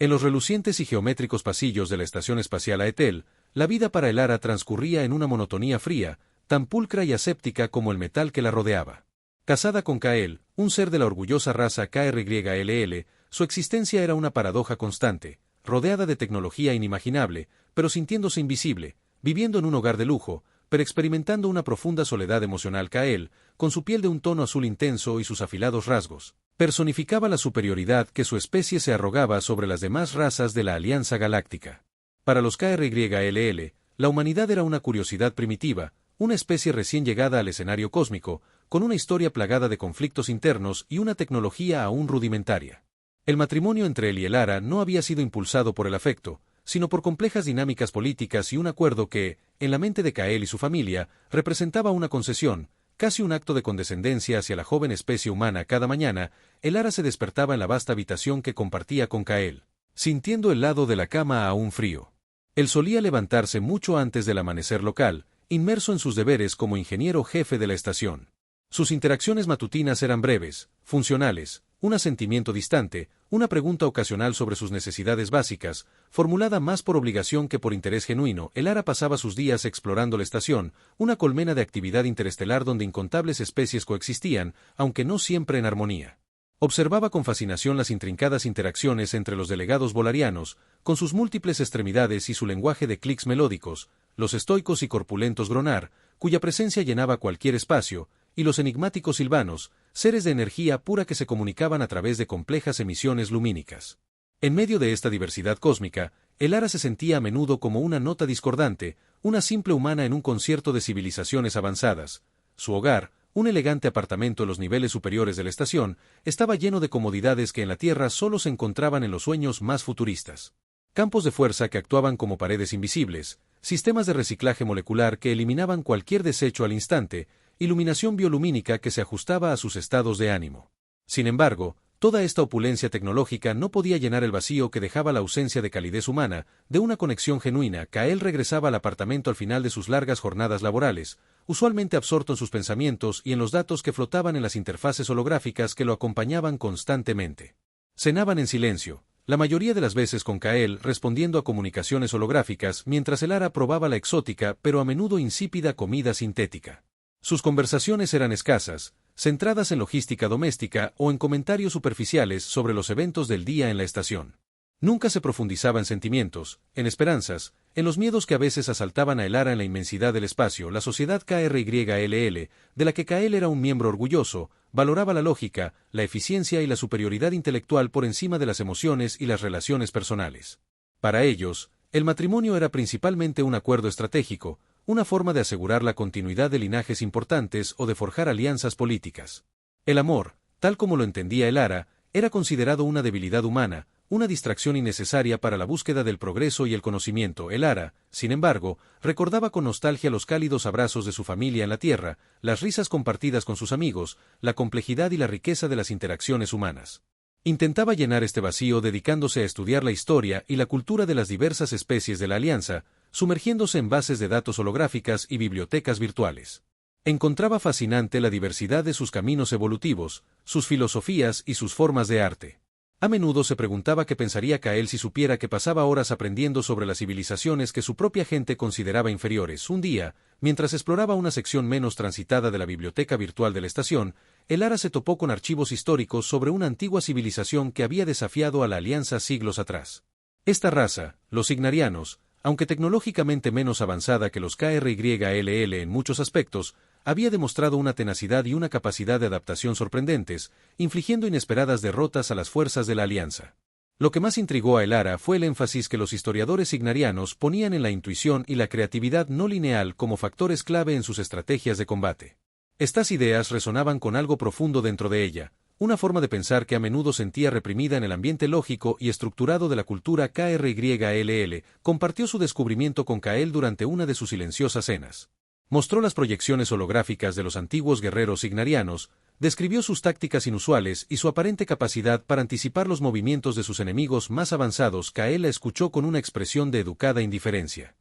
En los relucientes y geométricos pasillos de la Estación Espacial Aethel, la vida para Elara transcurría en una monotonía fría, tan pulcra y aséptica como el metal que la rodeaba. Casada con Kael, un ser de la orgullosa raza KRYLL, su existencia era una paradoja constante, rodeada de tecnología inimaginable, pero sintiéndose invisible, viviendo en un hogar de lujo, pero experimentando una profunda soledad emocional. Kael, con su piel de un tono azul intenso y sus afilados rasgos, personificaba la superioridad que su especie se arrogaba sobre las demás razas de la Alianza Galáctica. Para los KRYLL, la humanidad era una curiosidad primitiva, una especie recién llegada al escenario cósmico, con una historia plagada de conflictos internos y una tecnología aún rudimentaria. El matrimonio entre él y Elara no había sido impulsado por el afecto, sino por complejas dinámicas políticas y un acuerdo que, en la mente de Kael y su familia, representaba una concesión, casi un acto de condescendencia hacia la joven especie humana. Cada mañana, Elara se despertaba en la vasta habitación que compartía con Kael, sintiendo el lado de la cama aún frío. Él solía levantarse mucho antes del amanecer local, inmerso en sus deberes como ingeniero jefe de la estación. Sus interacciones matutinas eran breves, funcionales, un asentimiento distante, una pregunta ocasional sobre sus necesidades básicas, formulada más por obligación que por interés genuino. Elara pasaba sus días explorando la estación, una colmena de actividad interestelar donde incontables especies coexistían, aunque no siempre en armonía. Observaba con fascinación las intrincadas interacciones entre los delegados bolarianos, con sus múltiples extremidades y su lenguaje de clics melódicos, los estoicos y corpulentos Gronar, cuya presencia llenaba cualquier espacio, y los enigmáticos silvanos, seres de energía pura que se comunicaban a través de complejas emisiones lumínicas. En medio de esta diversidad cósmica, Elara se sentía a menudo como una nota discordante, una simple humana en un concierto de civilizaciones avanzadas. Su hogar, un elegante apartamento en los niveles superiores de la estación, estaba lleno de comodidades que en la Tierra solo se encontraban en los sueños más futuristas. Campos de fuerza que actuaban como paredes invisibles, sistemas de reciclaje molecular que eliminaban cualquier desecho al instante, iluminación biolumínica que se ajustaba a sus estados de ánimo. Sin embargo, toda esta opulencia tecnológica no podía llenar el vacío que dejaba la ausencia de calidez humana, de una conexión genuina. Kael regresaba al apartamento al final de sus largas jornadas laborales, usualmente absorto en sus pensamientos y en los datos que flotaban en las interfaces holográficas que lo acompañaban constantemente. Cenaban en silencio, la mayoría de las veces con Kael respondiendo a comunicaciones holográficas mientras Elara probaba la exótica pero a menudo insípida comida sintética. Sus conversaciones eran escasas, centradas en logística doméstica o en comentarios superficiales sobre los eventos del día en la estación. Nunca se profundizaba en sentimientos, en esperanzas, en los miedos que a veces asaltaban a Elara en la inmensidad del espacio. La sociedad KRYLL, de la que Kael era un miembro orgulloso, valoraba la lógica, la eficiencia y la superioridad intelectual por encima de las emociones y las relaciones personales. Para ellos, el matrimonio era principalmente un acuerdo estratégico, una forma de asegurar la continuidad de linajes importantes o de forjar alianzas políticas. El amor, tal como lo entendía Elara, era considerado una debilidad humana, una distracción innecesaria para la búsqueda del progreso y el conocimiento. Elara, sin embargo, recordaba con nostalgia los cálidos abrazos de su familia en la Tierra, las risas compartidas con sus amigos, la complejidad y la riqueza de las interacciones humanas. Intentaba llenar este vacío dedicándose a estudiar la historia y la cultura de las diversas especies de la Alianza, sumergiéndose en bases de datos holográficas y bibliotecas virtuales. Encontraba fascinante la diversidad de sus caminos evolutivos, sus filosofías y sus formas de arte. A menudo se preguntaba qué pensaría Kael si supiera que pasaba horas aprendiendo sobre las civilizaciones que su propia gente consideraba inferiores. Un día, mientras exploraba una sección menos transitada de la biblioteca virtual de la estación, Elara se topó con archivos históricos sobre una antigua civilización que había desafiado a la Alianza siglos atrás. Esta raza, los Ignarianos, aunque tecnológicamente menos avanzada que los KRYLL en muchos aspectos, había demostrado una tenacidad y una capacidad de adaptación sorprendentes, infligiendo inesperadas derrotas a las fuerzas de la Alianza. Lo que más intrigó a Elara fue el énfasis que los historiadores ignarianos ponían en la intuición y la creatividad no lineal como factores clave en sus estrategias de combate. Estas ideas resonaban con algo profundo dentro de ella, una forma de pensar que a menudo sentía reprimida en el ambiente lógico y estructurado de la cultura KRYLL. Compartió su descubrimiento con Kael durante una de sus silenciosas cenas. Mostró las proyecciones holográficas de los antiguos guerreros ignarianos, describió sus tácticas inusuales y su aparente capacidad para anticipar los movimientos de sus enemigos más avanzados. Kael la escuchó con una expresión de educada indiferencia.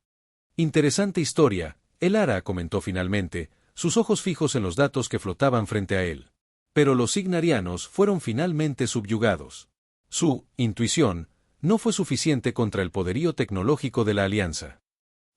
Interesante historia, Elara comentó finalmente, sus ojos fijos en los datos que flotaban frente a él. Pero los ignarianos fueron finalmente subyugados. Su intuición, no fue suficiente contra el poderío tecnológico de la Alianza.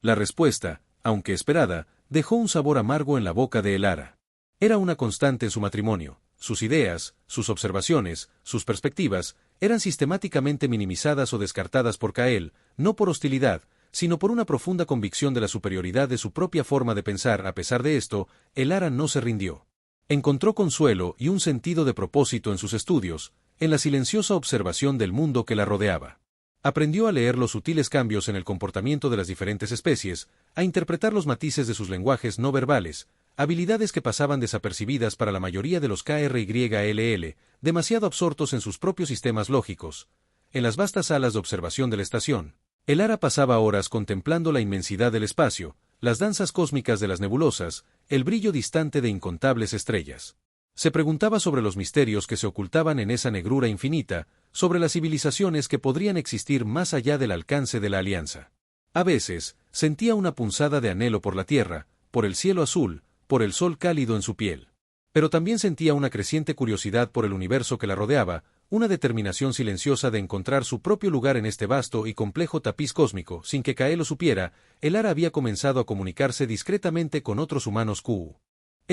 La respuesta, aunque esperada, dejó un sabor amargo en la boca de Elara. Era una constante en su matrimonio. Sus ideas, sus observaciones, sus perspectivas, eran sistemáticamente minimizadas o descartadas por Kael, no por hostilidad, sino por una profunda convicción de la superioridad de su propia forma de pensar. A pesar de esto, Elara no se rindió. Encontró consuelo y un sentido de propósito en sus estudios, en la silenciosa observación del mundo que la rodeaba. Aprendió a leer los sutiles cambios en el comportamiento de las diferentes especies, a interpretar los matices de sus lenguajes no verbales, habilidades que pasaban desapercibidas para la mayoría de los KRYLL, demasiado absortos en sus propios sistemas lógicos. En las vastas salas de observación de la estación, Elara pasaba horas contemplando la inmensidad del espacio, las danzas cósmicas de las nebulosas, el brillo distante de incontables estrellas. Se preguntaba sobre los misterios que se ocultaban en esa negrura infinita, sobre las civilizaciones que podrían existir más allá del alcance de la Alianza. A veces, sentía una punzada de anhelo por la tierra, por el cielo azul, por el sol cálido en su piel. Pero también sentía una creciente curiosidad por el universo que la rodeaba, una determinación silenciosa de encontrar su propio lugar en este vasto y complejo tapiz cósmico. Sin que Kael lo supiera, Elara había comenzado a comunicarse discretamente con otros humanos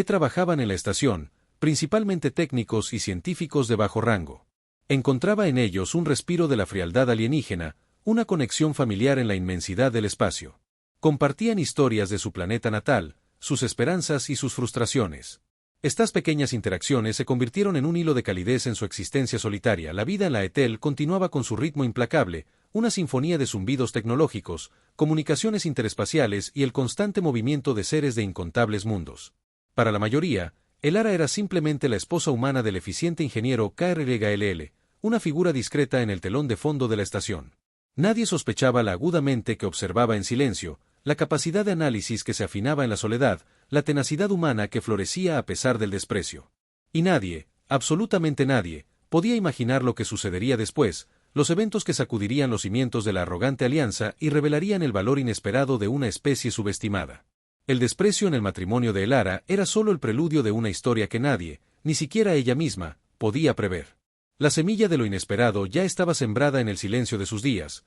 trabajaban en la estación, principalmente técnicos y científicos de bajo rango. Encontraba en ellos un respiro de la frialdad alienígena, una conexión familiar en la inmensidad del espacio. Compartían historias de su planeta natal, sus esperanzas y sus frustraciones. Estas pequeñas interacciones se convirtieron en un hilo de calidez en su existencia solitaria. La vida en la Etel continuaba con su ritmo implacable, una sinfonía de zumbidos tecnológicos, comunicaciones interespaciales y el constante movimiento de seres de incontables mundos. Para la mayoría, Elara era simplemente la esposa humana del eficiente ingeniero KRYLL, una figura discreta en el telón de fondo de la estación. Nadie sospechaba la aguda mente que observaba en silencio, la capacidad de análisis que se afinaba en la soledad, la tenacidad humana que florecía a pesar del desprecio. Y nadie, absolutamente nadie, podía imaginar lo que sucedería después, los eventos que sacudirían los cimientos de la arrogante alianza y revelarían el valor inesperado de una especie subestimada. El desprecio en el matrimonio de Elara era solo el preludio de una historia que nadie, ni siquiera ella misma, podía prever. La semilla de lo inesperado ya estaba sembrada en el silencio de sus días.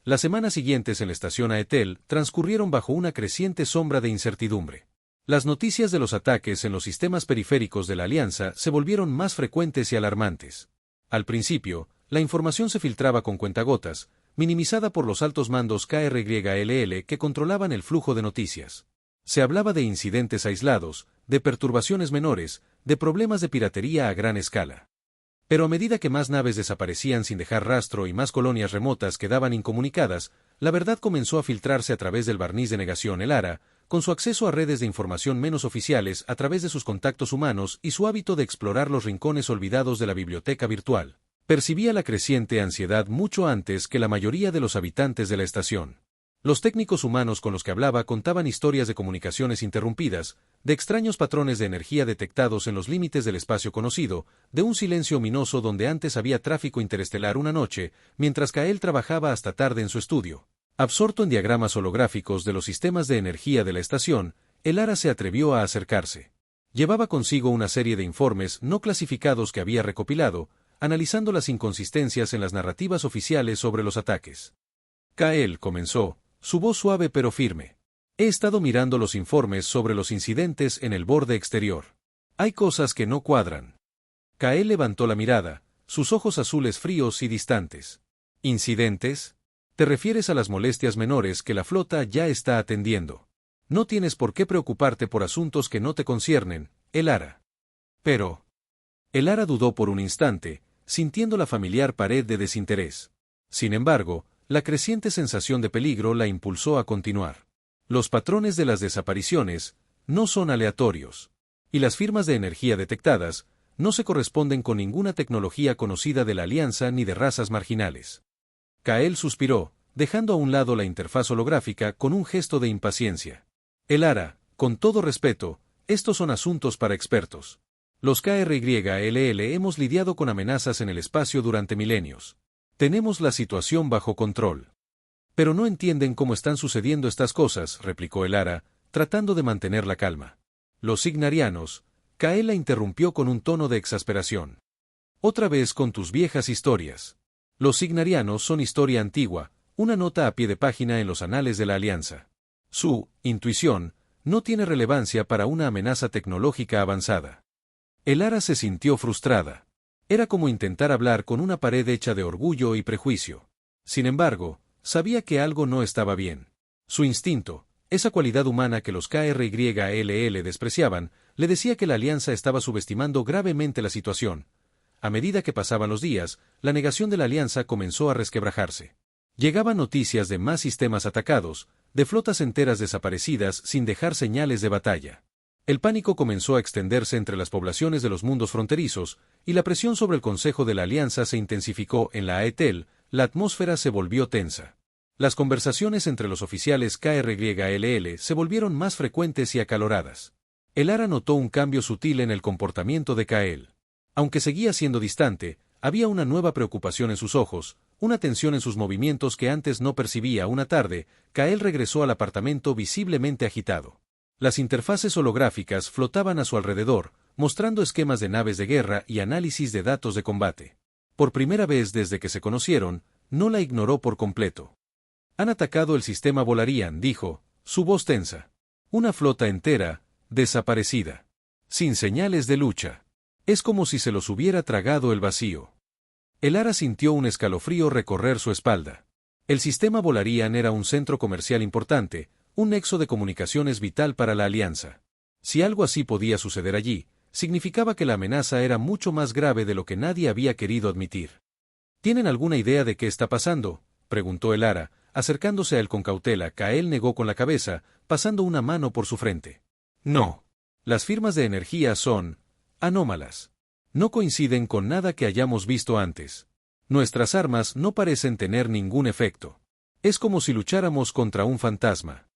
Las semanas siguientes en la estación Aetel transcurrieron bajo una creciente sombra de incertidumbre. Las noticias de los ataques en los sistemas periféricos de la Alianza se volvieron más frecuentes y alarmantes. Al principio, la información se filtraba con cuentagotas, minimizada por los altos mandos KRYLL que controlaban el flujo de noticias. Se hablaba de incidentes aislados, de perturbaciones menores, de problemas de piratería a gran escala. Pero a medida que más naves desaparecían sin dejar rastro y más colonias remotas quedaban incomunicadas, la verdad comenzó a filtrarse a través del barniz de negación. Elara, con su acceso a redes de información menos oficiales a través de sus contactos humanos y su hábito de explorar los rincones olvidados de la biblioteca virtual, percibía la creciente ansiedad mucho antes que la mayoría de los habitantes de la estación. Los técnicos humanos con los que hablaba contaban historias de comunicaciones interrumpidas, de extraños patrones de energía detectados en los límites del espacio conocido, de un silencio ominoso donde antes había tráfico interestelar. Una noche, mientras Kael trabajaba hasta tarde en su estudio, absorto en diagramas holográficos de los sistemas de energía de la estación, Elara se atrevió a acercarse. Llevaba consigo una serie de informes no clasificados que había recopilado, analizando las inconsistencias en las narrativas oficiales sobre los ataques. Kael comenzó, su voz suave pero firme. He estado mirando los informes sobre los incidentes en el borde exterior. Hay cosas que no cuadran. Kael levantó la mirada, sus ojos azules fríos y distantes. ¿Incidentes? ¿Te refieres a las molestias menores que la flota ya está atendiendo? No tienes por qué preocuparte por asuntos que no te conciernen, Elara. Pero... Elara dudó por un instante, sintiendo la familiar pared de desinterés. Sin embargo, la creciente sensación de peligro la impulsó a continuar. Los patrones de las desapariciones no son aleatorios. Y las firmas de energía detectadas no se corresponden con ninguna tecnología conocida de la Alianza ni de razas marginales. Kael suspiró, dejando a un lado la interfaz holográfica con un gesto de impaciencia. Elara, con todo respeto, estos son asuntos para expertos. Los KRYLL hemos lidiado con amenazas en el espacio durante milenios. Tenemos la situación bajo control. Pero no entienden cómo están sucediendo estas cosas, replicó Elara, tratando de mantener la calma. Los Ignarianos, Kael la interrumpió con un tono de exasperación. Otra vez con tus viejas historias. Los Signarianos son historia antigua, una nota a pie de página en los anales de la Alianza. Su intuición no tiene relevancia para una amenaza tecnológica avanzada. Elara se sintió frustrada. Era como intentar hablar con una pared hecha de orgullo y prejuicio. Sin embargo, sabía que algo no estaba bien. Su instinto, esa cualidad humana que los KRYLL despreciaban, le decía que la Alianza estaba subestimando gravemente la situación. A medida que pasaban los días, la negación de la Alianza comenzó a resquebrajarse. Llegaban noticias de más sistemas atacados, de flotas enteras desaparecidas sin dejar señales de batalla. El pánico comenzó a extenderse entre las poblaciones de los mundos fronterizos, y la presión sobre el Consejo de la Alianza se intensificó en la AETEL, la atmósfera se volvió tensa. Las conversaciones entre los oficiales KRYLL se volvieron más frecuentes y acaloradas. Elara notó un cambio sutil en el comportamiento de Kael. Aunque seguía siendo distante, había una nueva preocupación en sus ojos, una tensión en sus movimientos que antes no percibía. Una tarde, Kael regresó al apartamento visiblemente agitado. Las interfaces holográficas flotaban a su alrededor, mostrando esquemas de naves de guerra y análisis de datos de combate. Por primera vez desde que se conocieron, no la ignoró por completo. Han atacado el sistema Volarian, dijo, su voz tensa. Una flota entera, desaparecida. Sin señales de lucha. Es como si se los hubiera tragado el vacío. Elara sintió un escalofrío recorrer su espalda. El sistema Volarian era un centro comercial importante, un nexo de comunicaciones vital para la Alianza. Si algo así podía suceder allí, significaba que la amenaza era mucho más grave de lo que nadie había querido admitir. ¿Tienen alguna idea de qué está pasando?, preguntó Elara, acercándose a él con cautela. Kael negó con la cabeza, pasando una mano por su frente. No. Las firmas de energía son anómalas. No coinciden con nada que hayamos visto antes. Nuestras armas no parecen tener ningún efecto. Es como si lucháramos contra un fantasma.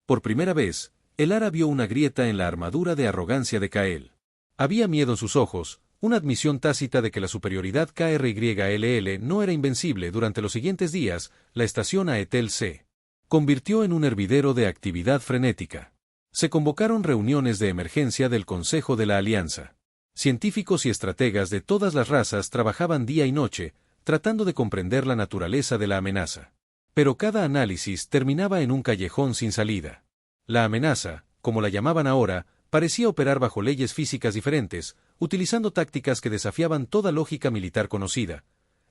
Por primera vez, Elara vio una grieta en la armadura de arrogancia de Kael. Había miedo en sus ojos, una admisión tácita de que la superioridad KRYLL no era invencible. Durante los siguientes días, la estación AETEL se convirtió en un hervidero de actividad frenética. Se convocaron reuniones de emergencia del Consejo de la Alianza. Científicos y estrategas de todas las razas trabajaban día y noche, tratando de comprender la naturaleza de la amenaza. Pero cada análisis terminaba en un callejón sin salida. La amenaza, como la llamaban ahora, parecía operar bajo leyes físicas diferentes, utilizando tácticas que desafiaban toda lógica militar conocida.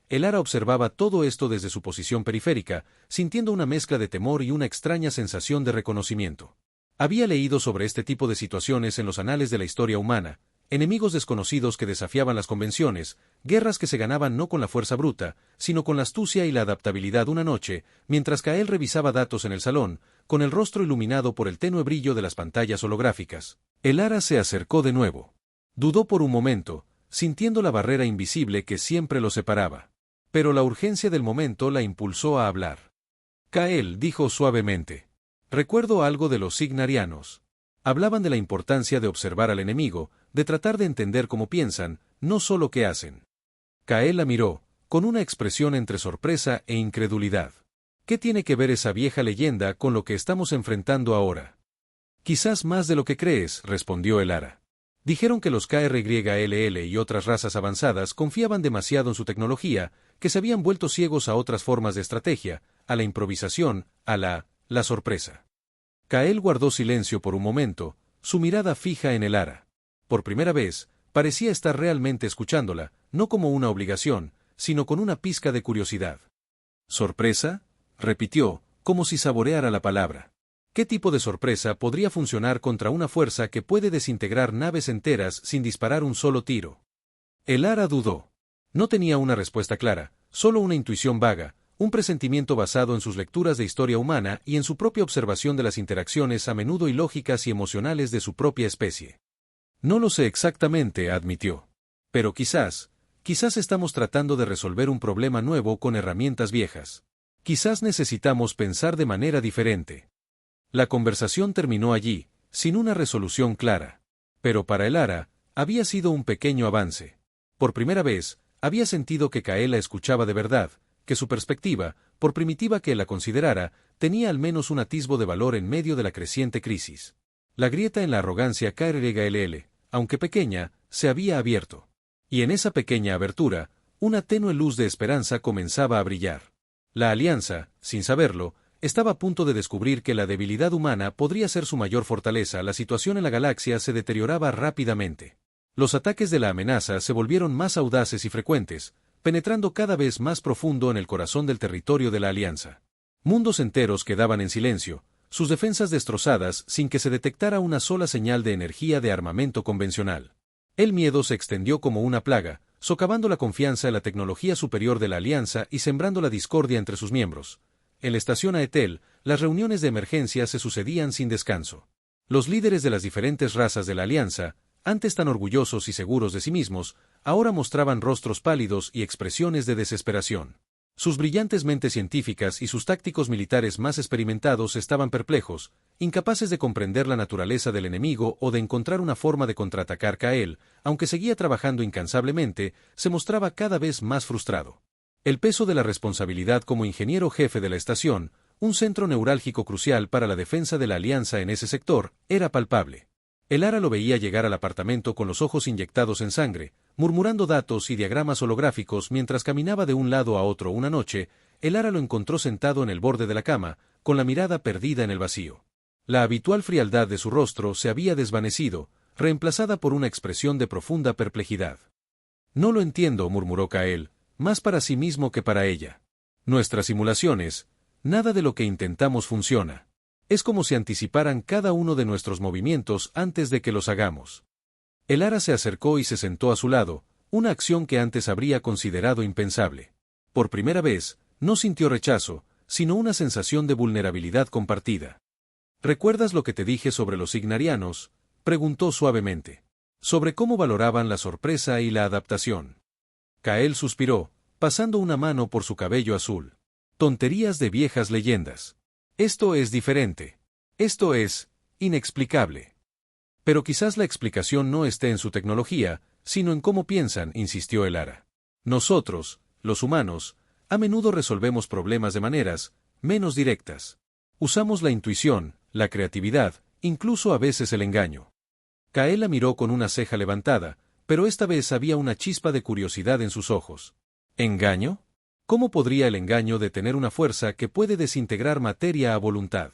Elara observaba todo esto desde su posición periférica, sintiendo una mezcla de temor y una extraña sensación de reconocimiento. Había leído sobre este tipo de situaciones en los anales de la historia humana, enemigos desconocidos que desafiaban las convenciones, guerras que se ganaban no con la fuerza bruta, sino con la astucia y la adaptabilidad. Una noche, mientras Kael revisaba datos en el salón, con el rostro iluminado por el tenue brillo de las pantallas holográficas, Elara se acercó de nuevo. Dudó por un momento, sintiendo la barrera invisible que siempre lo separaba. Pero la urgencia del momento la impulsó a hablar. Kael dijo suavemente. Recuerdo algo de los Signarianos. Hablaban de la importancia de observar al enemigo, de tratar de entender cómo piensan, no solo qué hacen. Kael la miró, con una expresión entre sorpresa e incredulidad. ¿Qué tiene que ver esa vieja leyenda con lo que estamos enfrentando ahora? Quizás más de lo que crees, respondió Elara. Dijeron que los KRYLL y otras razas avanzadas confiaban demasiado en su tecnología, que se habían vuelto ciegos a otras formas de estrategia, a la improvisación, a la sorpresa. Kael guardó silencio por un momento, su mirada fija en Elara. Por primera vez, parecía estar realmente escuchándola, no como una obligación, sino con una pizca de curiosidad. ¿Sorpresa?, repitió, como si saboreara la palabra. ¿Qué tipo de sorpresa podría funcionar contra una fuerza que puede desintegrar naves enteras sin disparar un solo tiro? Elara dudó. No tenía una respuesta clara, solo una intuición vaga, un presentimiento basado en sus lecturas de historia humana y en su propia observación de las interacciones a menudo ilógicas y emocionales de su propia especie. No lo sé exactamente, admitió. Pero quizás estamos tratando de resolver un problema nuevo con herramientas viejas. Quizás necesitamos pensar de manera diferente. La conversación terminó allí, sin una resolución clara. Pero para Elara, había sido un pequeño avance. Por primera vez, había sentido que Kael la escuchaba de verdad, que su perspectiva, por primitiva que la considerara, tenía al menos un atisbo de valor en medio de la creciente crisis. La grieta en la arrogancia KRYLL, aunque pequeña, se había abierto. Y en esa pequeña abertura, una tenue luz de esperanza comenzaba a brillar. La Alianza, sin saberlo, estaba a punto de descubrir que la debilidad humana podría ser su mayor fortaleza. La situación en la galaxia se deterioraba rápidamente. Los ataques de la amenaza se volvieron más audaces y frecuentes, penetrando cada vez más profundo en el corazón del territorio de la Alianza. Mundos enteros quedaban en silencio, sus defensas destrozadas sin que se detectara una sola señal de energía de armamento convencional. El miedo se extendió como una plaga, socavando la confianza en la tecnología superior de la Alianza y sembrando la discordia entre sus miembros. En la estación Aetel, las reuniones de emergencia se sucedían sin descanso. Los líderes de las diferentes razas de la Alianza, antes tan orgullosos y seguros de sí mismos, ahora mostraban rostros pálidos y expresiones de desesperación. Sus brillantes mentes científicas y sus tácticos militares más experimentados estaban perplejos, incapaces de comprender la naturaleza del enemigo o de encontrar una forma de contraatacar. Kael, aunque seguía trabajando incansablemente, se mostraba cada vez más frustrado. El peso de la responsabilidad como ingeniero jefe de la estación, un centro neurálgico crucial para la defensa de la Alianza en ese sector, era palpable. Elara lo veía llegar al apartamento con los ojos inyectados en sangre, murmurando datos y diagramas holográficos mientras caminaba de un lado a otro una noche. Elara lo encontró sentado en el borde de la cama, con la mirada perdida en el vacío. La habitual frialdad de su rostro se había desvanecido, reemplazada por una expresión de profunda perplejidad. «No lo entiendo», murmuró Kael, más para sí mismo que para ella. «Nuestras simulaciones, nada de lo que intentamos funciona. Es como si anticiparan cada uno de nuestros movimientos antes de que los hagamos». Elara se acercó y se sentó a su lado, una acción que antes habría considerado impensable. Por primera vez, no sintió rechazo, sino una sensación de vulnerabilidad compartida. «¿Recuerdas lo que te dije sobre los Ignarianos?», preguntó suavemente. «Sobre cómo valoraban la sorpresa y la adaptación». Kael suspiró, pasando una mano por su cabello azul. «Tonterías de viejas leyendas. Esto es diferente. Esto es inexplicable». «Pero quizás la explicación no esté en su tecnología, sino en cómo piensan», insistió Elara. «Nosotros, los humanos, a menudo resolvemos problemas de maneras menos directas. Usamos la intuición, la creatividad, incluso a veces el engaño». Kael la miró con una ceja levantada, pero esta vez había una chispa de curiosidad en sus ojos. ¿Engaño? ¿Cómo podría el engaño detener una fuerza que puede desintegrar materia a voluntad?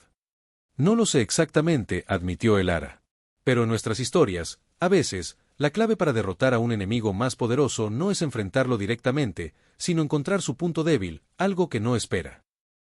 «No lo sé exactamente», admitió Elara. «Pero en nuestras historias, a veces, la clave para derrotar a un enemigo más poderoso no es enfrentarlo directamente, sino encontrar su punto débil, algo que no espera».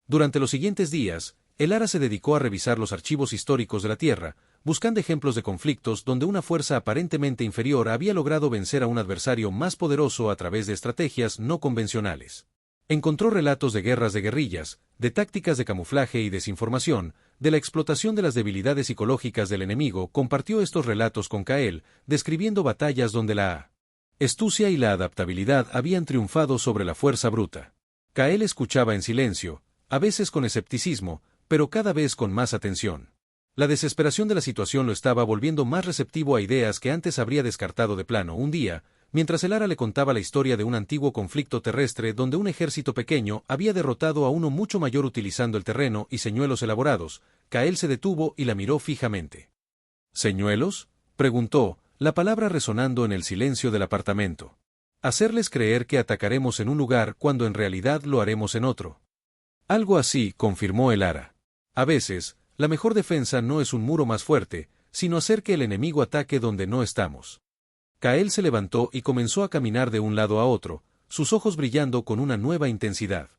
Durante los siguientes días, Elara se dedicó a revisar los archivos históricos de la Tierra, buscando ejemplos de conflictos donde una fuerza aparentemente inferior había logrado vencer a un adversario más poderoso a través de estrategias no convencionales. Encontró relatos de guerras de guerrillas, de tácticas de camuflaje y desinformación, de la explotación de las debilidades psicológicas del enemigo. Compartió estos relatos con Kael, describiendo batallas donde la astucia y la adaptabilidad habían triunfado sobre la fuerza bruta. Kael escuchaba en silencio, a veces con escepticismo, pero cada vez con más atención. La desesperación de la situación lo estaba volviendo más receptivo a ideas que antes habría descartado de plano. Un día, mientras Elara le contaba la historia de un antiguo conflicto terrestre donde un ejército pequeño había derrotado a uno mucho mayor utilizando el terreno y señuelos elaborados, Kael se detuvo y la miró fijamente. «¿Señuelos?», preguntó, la palabra resonando en el silencio del apartamento. «Hacerles creer que atacaremos en un lugar cuando en realidad lo haremos en otro». «Algo así», confirmó Elara. «A veces, la mejor defensa no es un muro más fuerte, sino hacer que el enemigo ataque donde no estamos». Kael se levantó y comenzó a caminar de un lado a otro, sus ojos brillando con una nueva intensidad.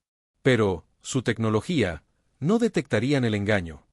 «Pero, su tecnología, no detectarían el engaño».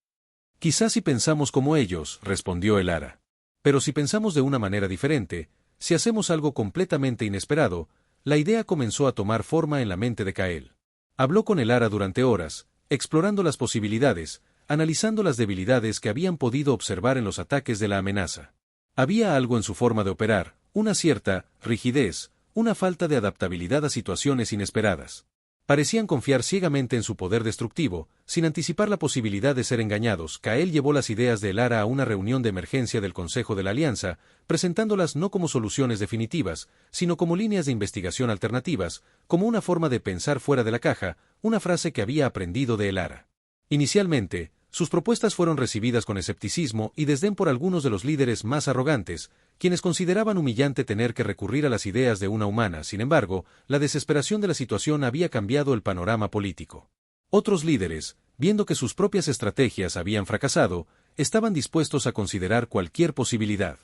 «Quizás si pensamos como ellos», respondió Elara. «Pero si pensamos de una manera diferente, si hacemos algo completamente inesperado», la idea comenzó a tomar forma en la mente de Kael. Habló con Elara durante horas, explorando las posibilidades, analizando las debilidades que habían podido observar en los ataques de la amenaza. Había algo en su forma de operar, una cierta rigidez, una falta de adaptabilidad a situaciones inesperadas. Parecían confiar ciegamente en su poder destructivo, sin anticipar la posibilidad de ser engañados. Kael llevó las ideas de Elara a una reunión de emergencia del Consejo de la Alianza, presentándolas no como soluciones definitivas, sino como líneas de investigación alternativas, como una forma de pensar fuera de la caja, una frase que había aprendido de Elara. Inicialmente, Sus propuestas fueron recibidas con escepticismo y desdén por algunos de los líderes más arrogantes, quienes consideraban humillante tener que recurrir a las ideas de una humana. Sin embargo, la desesperación de la situación había cambiado el panorama político. Otros líderes, viendo que sus propias estrategias habían fracasado, estaban dispuestos a considerar cualquier posibilidad.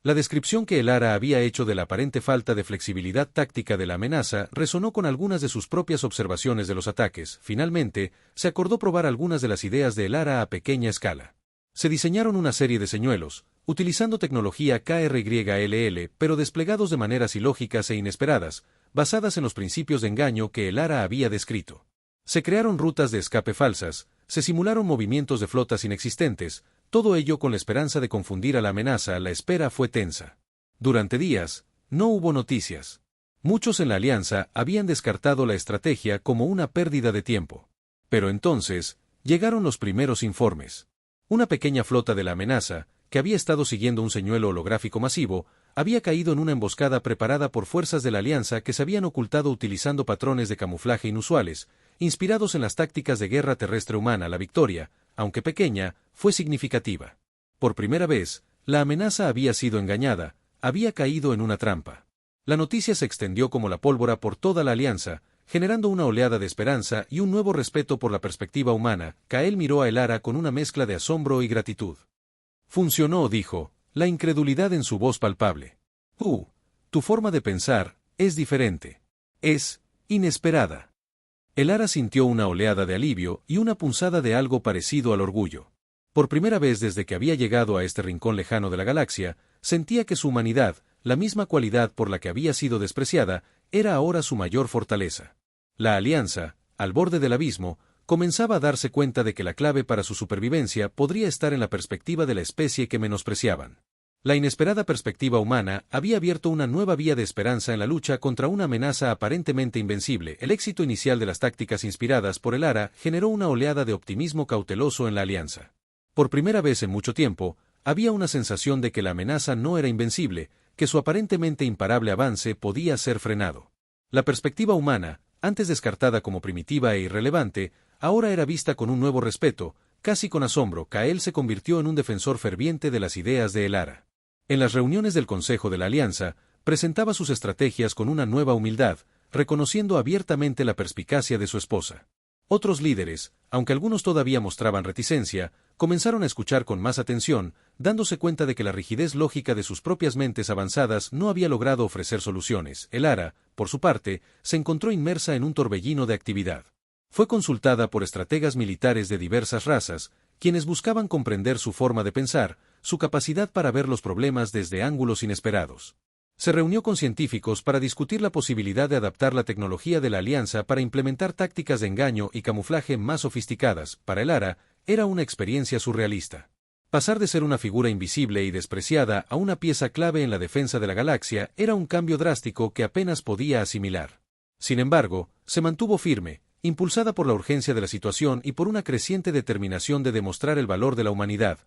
La descripción que el Ara había hecho de la aparente falta de flexibilidad táctica de la amenaza resonó con algunas de sus propias observaciones de los ataques. Finalmente, se acordó probar algunas de las ideas de el Ara a pequeña escala. Se diseñaron una serie de señuelos, utilizando tecnología KRYLL, pero desplegados de maneras ilógicas e inesperadas, basadas en los principios de engaño que el Ara había descrito. Se crearon rutas de escape falsas, se simularon movimientos de flotas inexistentes, todo ello con la esperanza de confundir a la amenaza. La espera fue tensa. Durante días, no hubo noticias. Muchos en la alianza habían descartado la estrategia como una pérdida de tiempo. Pero entonces, llegaron los primeros informes. Una pequeña flota de la amenaza, que había estado siguiendo un señuelo holográfico masivo, había caído en una emboscada preparada por fuerzas de la alianza que se habían ocultado utilizando patrones de camuflaje inusuales, inspirados en las tácticas de guerra terrestre humana. La victoria, aunque pequeña, fue significativa. Por primera vez, la amenaza había sido engañada, había caído en una trampa. La noticia se extendió como la pólvora por toda la alianza, generando una oleada de esperanza y un nuevo respeto por la perspectiva humana. Kael miró a el Ara con una mezcla de asombro y gratitud. Funcionó, dijo, la incredulidad en su voz palpable. Tu forma de pensar es diferente. Es inesperada. El Ara sintió una oleada de alivio y una punzada de algo parecido al orgullo. Por primera vez desde que había llegado a este rincón lejano de la galaxia, sentía que su humanidad, la misma cualidad por la que había sido despreciada, era ahora su mayor fortaleza. La alianza, al borde del abismo, comenzaba a darse cuenta de que la clave para su supervivencia podría estar en la perspectiva de la especie que menospreciaban. La inesperada perspectiva humana había abierto una nueva vía de esperanza en la lucha contra una amenaza aparentemente invencible. El éxito inicial de las tácticas inspiradas por el Ara generó una oleada de optimismo cauteloso en la alianza. Por primera vez en mucho tiempo, había una sensación de que la amenaza no era invencible, que su aparentemente imparable avance podía ser frenado. La perspectiva humana, antes descartada como primitiva e irrelevante, ahora era vista con un nuevo respeto, casi con asombro. Kael se convirtió en un defensor ferviente de las ideas de el Ara. En las reuniones del Consejo de la Alianza, presentaba sus estrategias con una nueva humildad, reconociendo abiertamente la perspicacia de su esposa. Otros líderes, aunque algunos todavía mostraban reticencia, comenzaron a escuchar con más atención, dándose cuenta de que la rigidez lógica de sus propias mentes avanzadas no había logrado ofrecer soluciones. El Ara, por su parte, se encontró inmersa en un torbellino de actividad. Fue consultada por estrategas militares de diversas razas, quienes buscaban comprender su forma de pensar, su capacidad para ver los problemas desde ángulos inesperados. Se reunió con científicos para discutir la posibilidad de adaptar la tecnología de la alianza para implementar tácticas de engaño y camuflaje más sofisticadas. Para el Ara, era una experiencia surrealista. Pasar de ser una figura invisible y despreciada a una pieza clave en la defensa de la galaxia era un cambio drástico que apenas podía asimilar. Sin embargo, se mantuvo firme, impulsada por la urgencia de la situación y por una creciente determinación de demostrar el valor de la humanidad.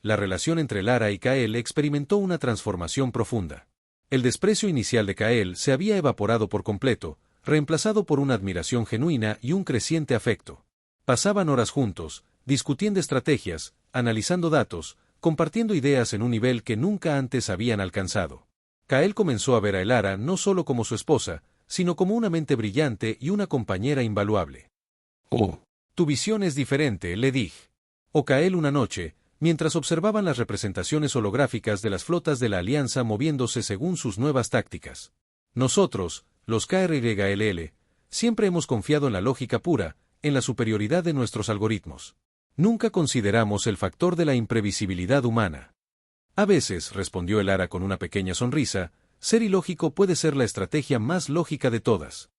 La relación entre Lara y Kael experimentó una transformación profunda. El desprecio inicial de Kael se había evaporado por completo, reemplazado por una admiración genuina y un creciente afecto. Pasaban horas juntos, discutiendo estrategias, analizando datos, compartiendo ideas en un nivel que nunca antes habían alcanzado. Kael comenzó a ver a Elara no solo como su esposa, sino como una mente brillante y una compañera invaluable. «Oh, tu visión es diferente», le dije. O Kael una noche, mientras observaban las representaciones holográficas de las flotas de la Alianza moviéndose según sus nuevas tácticas. Nosotros, los KRYLL, siempre hemos confiado en la lógica pura, en la superioridad de nuestros algoritmos. Nunca consideramos el factor de la imprevisibilidad humana. A veces, respondió Elara con una pequeña sonrisa, ser ilógico puede ser la estrategia más lógica de todas.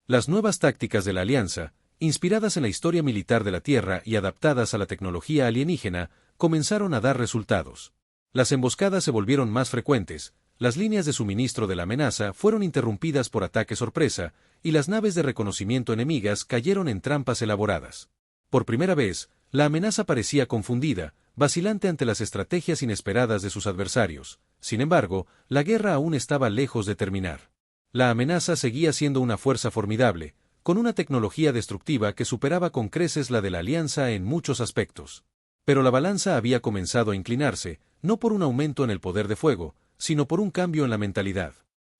Las nuevas tácticas de la Alianza, inspiradas en la historia militar de la Tierra y adaptadas a la tecnología alienígena, comenzaron a dar resultados. Las emboscadas se volvieron más frecuentes, las líneas de suministro de la amenaza fueron interrumpidas por ataques sorpresa, y las naves de reconocimiento enemigas cayeron en trampas elaboradas. Por primera vez, la amenaza parecía confundida, vacilante ante las estrategias inesperadas de sus adversarios. Sin embargo, la guerra aún estaba lejos de terminar. La amenaza seguía siendo una fuerza formidable, con una tecnología destructiva que superaba con creces la de la Alianza en muchos aspectos. Pero la balanza había comenzado a inclinarse, no por un aumento en el poder de fuego, sino por un cambio en la mentalidad.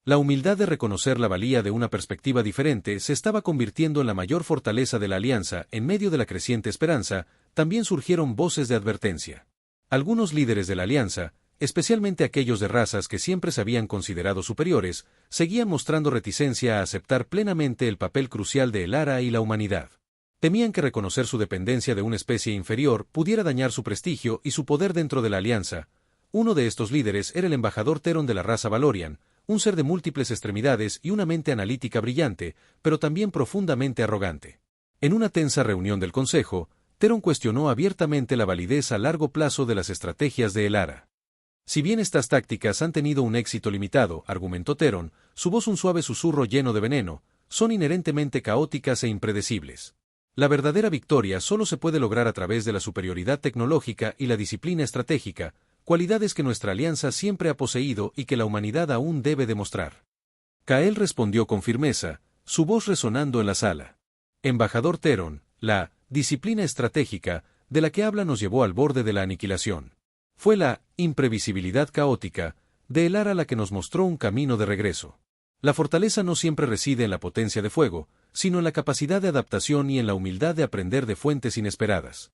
La humildad de reconocer la valía de una perspectiva diferente se estaba convirtiendo en la mayor fortaleza de la alianza. En medio de la creciente esperanza, también surgieron voces de advertencia. Algunos líderes de la alianza, especialmente aquellos de razas que siempre se habían considerado superiores, seguían mostrando reticencia a aceptar plenamente el papel crucial de Elara y la humanidad. Temían que reconocer su dependencia de una especie inferior pudiera dañar su prestigio y su poder dentro de la alianza. Uno de estos líderes era el embajador Teron de la raza Valorian, un ser de múltiples extremidades y una mente analítica brillante, pero también profundamente arrogante. En una tensa reunión del Consejo, Teron cuestionó abiertamente la validez a largo plazo de las estrategias de Elara. Si bien estas tácticas han tenido un éxito limitado, argumentó Teron, su voz un suave susurro lleno de veneno, son inherentemente caóticas e impredecibles. La verdadera victoria solo se puede lograr a través de la superioridad tecnológica y la disciplina estratégica, cualidades que nuestra alianza siempre ha poseído y que la humanidad aún debe demostrar. Kael respondió con firmeza, su voz resonando en la sala. Embajador Teron, la disciplina estratégica de la que habla nos llevó al borde de la aniquilación. Fue la imprevisibilidad caótica de Elara la que nos mostró un camino de regreso. La fortaleza no siempre reside en la potencia de fuego, sino en la capacidad de adaptación y en la humildad de aprender de fuentes inesperadas.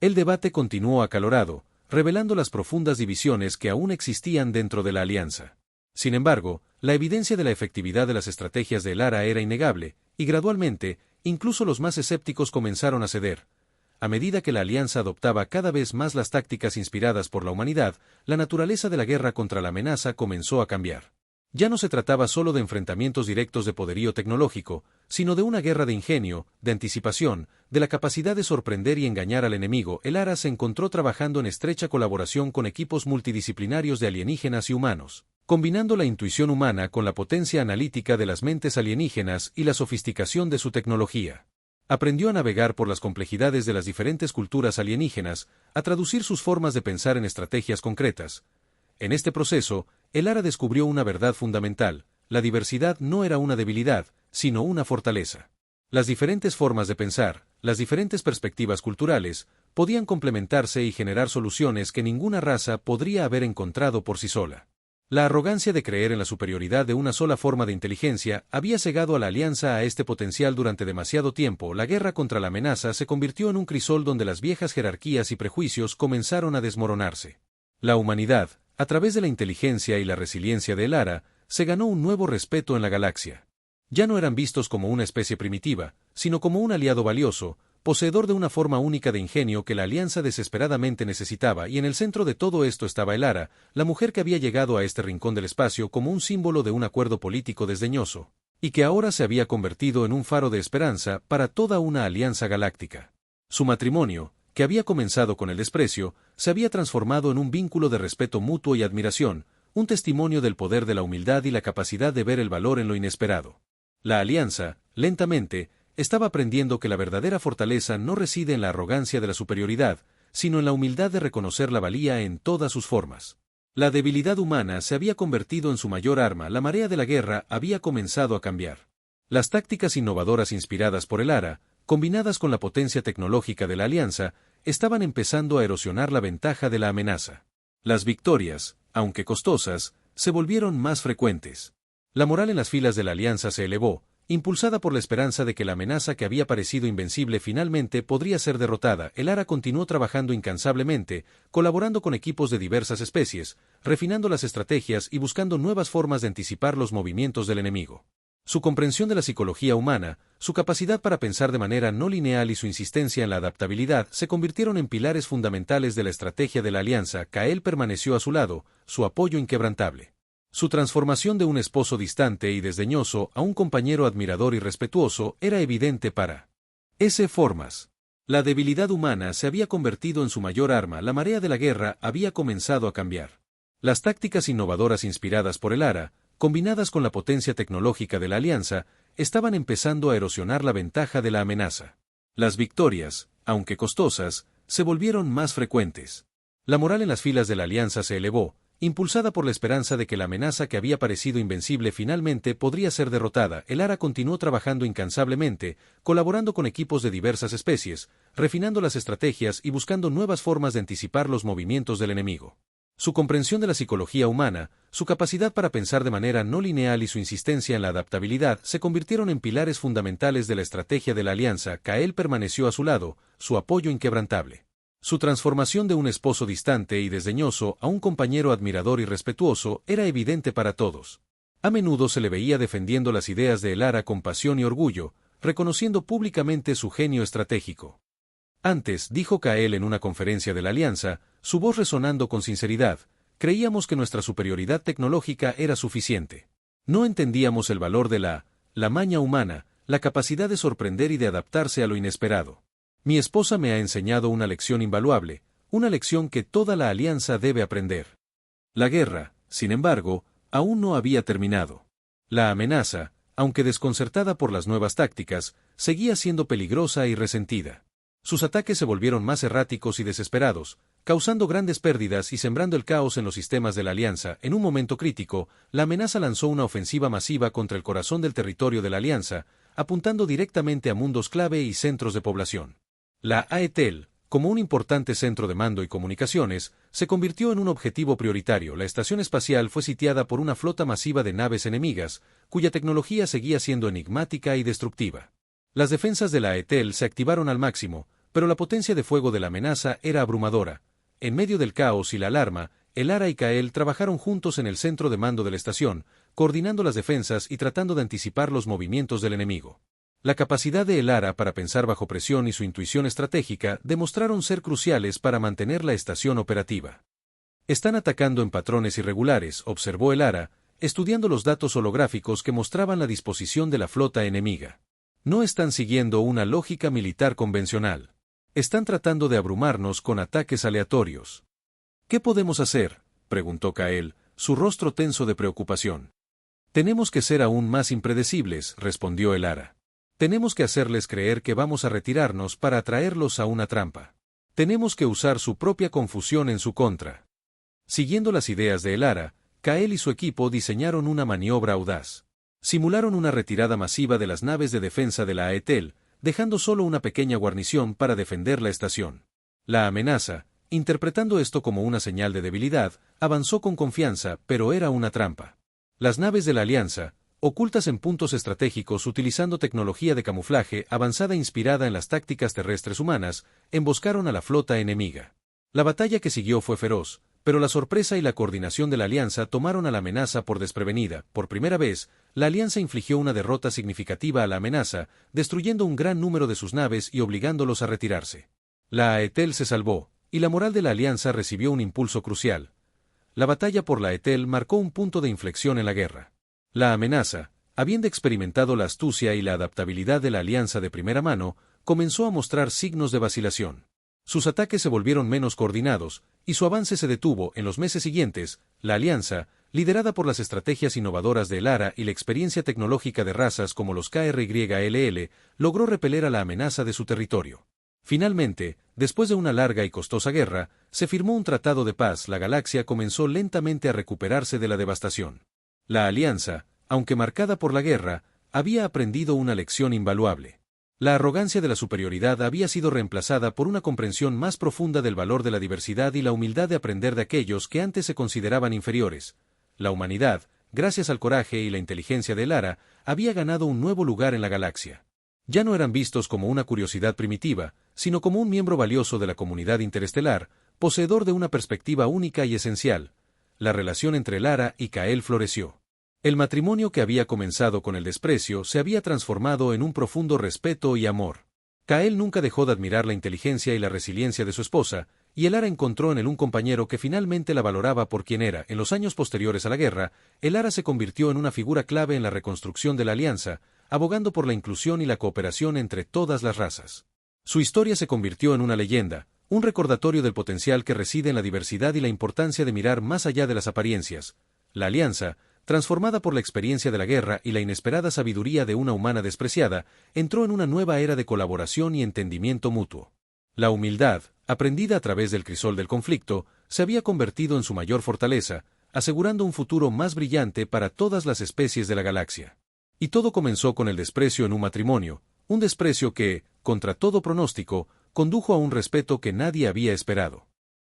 El debate continuó acalorado, revelando las profundas divisiones que aún existían dentro de la alianza. Sin embargo, la evidencia de la efectividad de las estrategias de Elara era innegable, y gradualmente, incluso los más escépticos comenzaron a ceder. A medida que la alianza adoptaba cada vez más las tácticas inspiradas por la humanidad, la naturaleza de la guerra contra la amenaza comenzó a cambiar. Ya no se trataba solo de enfrentamientos directos de poderío tecnológico, sino de una guerra de ingenio, de anticipación, de la capacidad de sorprender y engañar al enemigo. Elara se encontró trabajando en estrecha colaboración con equipos multidisciplinarios de alienígenas y humanos, combinando la intuición humana con la potencia analítica de las mentes alienígenas y la sofisticación de su tecnología. Aprendió a navegar por las complejidades de las diferentes culturas alienígenas, a traducir sus formas de pensar en estrategias concretas. En este proceso, Elara descubrió una verdad fundamental: la diversidad no era una debilidad, sino una fortaleza. Las diferentes formas de pensar, las diferentes perspectivas culturales, podían complementarse y generar soluciones que ninguna raza podría haber encontrado por sí sola. La arrogancia de creer en la superioridad de una sola forma de inteligencia había cegado a la alianza a este potencial durante demasiado tiempo. La guerra contra la amenaza se convirtió en un crisol donde las viejas jerarquías y prejuicios comenzaron a desmoronarse. La humanidad, a través de la inteligencia y la resiliencia de Elara, se ganó un nuevo respeto en la galaxia. Ya no eran vistos como una especie primitiva, sino como un aliado valioso, poseedor de una forma única de ingenio que la alianza desesperadamente necesitaba, y en el centro de todo esto estaba Elara, la mujer que había llegado a este rincón del espacio como un símbolo de un acuerdo político desdeñoso, y que ahora se había convertido en un faro de esperanza para toda una alianza galáctica. Su matrimonio, que había comenzado con el desprecio, se había transformado en un vínculo de respeto mutuo y admiración, un testimonio del poder de la humildad y la capacidad de ver el valor en lo inesperado. La alianza, lentamente, estaba aprendiendo que la verdadera fortaleza no reside en la arrogancia de la superioridad, sino en la humildad de reconocer la valía en todas sus formas. La debilidad humana se había convertido en su mayor arma. La marea de la guerra había comenzado a cambiar. Las tácticas innovadoras inspiradas por Elara, combinadas con la potencia tecnológica de la alianza, estaban empezando a erosionar la ventaja de la amenaza. Las victorias, aunque costosas, se volvieron más frecuentes. La moral en las filas de la alianza se elevó, impulsada por la esperanza de que la amenaza que había parecido invencible finalmente podría ser derrotada. Elara continuó trabajando incansablemente, colaborando con equipos de diversas especies, refinando las estrategias y buscando nuevas formas de anticipar los movimientos del enemigo. Su comprensión de la psicología humana, su capacidad para pensar de manera no lineal y su insistencia en la adaptabilidad se convirtieron en pilares fundamentales de la estrategia de la alianza. Kael permaneció a su lado, su apoyo inquebrantable. Su transformación de un esposo distante y desdeñoso a un compañero admirador y respetuoso era evidente para formas. La debilidad humana se había convertido en su mayor arma. La marea de la guerra había comenzado a cambiar. Las tácticas innovadoras inspiradas por Elara, combinadas con la potencia tecnológica de la alianza, estaban empezando a erosionar la ventaja de la amenaza. Las victorias, aunque costosas, se volvieron más frecuentes. La moral en las filas de la alianza se elevó, Impulsada por la esperanza de que la amenaza que había parecido invencible finalmente podría ser derrotada, el ARA continuó trabajando incansablemente, colaborando con equipos de diversas especies, refinando las estrategias y buscando nuevas formas de anticipar los movimientos del enemigo. Su comprensión de la psicología humana, su capacidad para pensar de manera no lineal y su insistencia en la adaptabilidad se convirtieron en pilares fundamentales de la estrategia de la alianza. Kael permaneció a su lado, su apoyo inquebrantable. Su transformación de un esposo distante y desdeñoso a un compañero admirador y respetuoso era evidente para todos. A menudo se le veía defendiendo las ideas de Elara con pasión y orgullo, reconociendo públicamente su genio estratégico. Antes, dijo Kael en una conferencia de la Alianza, su voz resonando con sinceridad, creíamos que nuestra superioridad tecnológica era suficiente. No entendíamos el valor de la maña humana, la capacidad de sorprender y de adaptarse a lo inesperado. Mi esposa me ha enseñado una lección invaluable, una lección que toda la Alianza debe aprender. La guerra, sin embargo, aún no había terminado. La amenaza, aunque desconcertada por las nuevas tácticas, seguía siendo peligrosa y resentida. Sus ataques se volvieron más erráticos y desesperados, causando grandes pérdidas y sembrando el caos en los sistemas de la Alianza. En un momento crítico, la amenaza lanzó una ofensiva masiva contra el corazón del territorio de la Alianza, apuntando directamente a mundos clave y centros de población. La AETEL, como un importante centro de mando y comunicaciones, se convirtió en un objetivo prioritario. La estación espacial fue sitiada por una flota masiva de naves enemigas, cuya tecnología seguía siendo enigmática y destructiva. Las defensas de la AETEL se activaron al máximo, pero la potencia de fuego de la amenaza era abrumadora. En medio del caos y la alarma, el ARA y Kael trabajaron juntos en el centro de mando de la estación, coordinando las defensas y tratando de anticipar los movimientos del enemigo. La capacidad de el ARA para pensar bajo presión y su intuición estratégica demostraron ser cruciales para mantener la estación operativa. Están atacando en patrones irregulares, observó el ARA, estudiando los datos holográficos que mostraban la disposición de la flota enemiga. No están siguiendo una lógica militar convencional. Están tratando de abrumarnos con ataques aleatorios. ¿Qué podemos hacer?, preguntó Kael, su rostro tenso de preocupación. Tenemos que ser aún más impredecibles, respondió el ARA. Tenemos que hacerles creer que vamos a retirarnos para atraerlos a una trampa. Tenemos que usar su propia confusión en su contra. Siguiendo las ideas de el ARA, Kael y su equipo diseñaron una maniobra audaz. Simularon una retirada masiva de las naves de defensa de la AETEL, dejando solo una pequeña guarnición para defender la estación. La amenaza, interpretando esto como una señal de debilidad, avanzó con confianza, pero era una trampa. Las naves de la Alianza, ocultas en puntos estratégicos utilizando tecnología de camuflaje avanzada inspirada en las tácticas terrestres humanas, emboscaron a la flota enemiga. La batalla que siguió fue feroz, pero la sorpresa y la coordinación de la Alianza tomaron a la amenaza por desprevenida. Por primera vez, la Alianza infligió una derrota significativa a la amenaza, destruyendo un gran número de sus naves y obligándolos a retirarse. La AETEL se salvó, y la moral de la Alianza recibió un impulso crucial. La batalla por la AETEL marcó un punto de inflexión en la guerra. La amenaza, habiendo experimentado la astucia y la adaptabilidad de la Alianza de primera mano, comenzó a mostrar signos de vacilación. Sus ataques se volvieron menos coordinados, y su avance se detuvo. En los meses siguientes, la Alianza, liderada por las estrategias innovadoras de el ARA y la experiencia tecnológica de razas como los KRYLL, logró repeler a la amenaza de su territorio. Finalmente, después de una larga y costosa guerra, se firmó un tratado de paz. La galaxia comenzó lentamente a recuperarse de la devastación. La Alianza, aunque marcada por la guerra, había aprendido una lección invaluable. La arrogancia de la superioridad había sido reemplazada por una comprensión más profunda del valor de la diversidad y la humildad de aprender de aquellos que antes se consideraban inferiores. La humanidad, gracias al coraje y la inteligencia de Lara, había ganado un nuevo lugar en la galaxia. Ya no eran vistos como una curiosidad primitiva, sino como un miembro valioso de la comunidad interestelar, poseedor de una perspectiva única y esencial. La relación entre Lara y Kael floreció. El matrimonio que había comenzado con el desprecio se había transformado en un profundo respeto y amor. Kael nunca dejó de admirar la inteligencia y la resiliencia de su esposa, y el Lara encontró en él un compañero que finalmente la valoraba por quien era. En los años posteriores a la guerra, el Lara se convirtió en una figura clave en la reconstrucción de la Alianza, abogando por la inclusión y la cooperación entre todas las razas. Su historia se convirtió en una leyenda, un recordatorio del potencial que reside en la diversidad y la importancia de mirar más allá de las apariencias. La Alianza, transformada por la experiencia de la guerra y la inesperada sabiduría de una humana despreciada, entró en una nueva era de colaboración y entendimiento mutuo. La humildad, aprendida a través del crisol del conflicto, se había convertido en su mayor fortaleza, asegurando un futuro más brillante para todas las especies de la galaxia. Y todo comenzó con el desprecio en un matrimonio, un desprecio que, contra todo pronóstico, condujo a un respeto que nadie había esperado.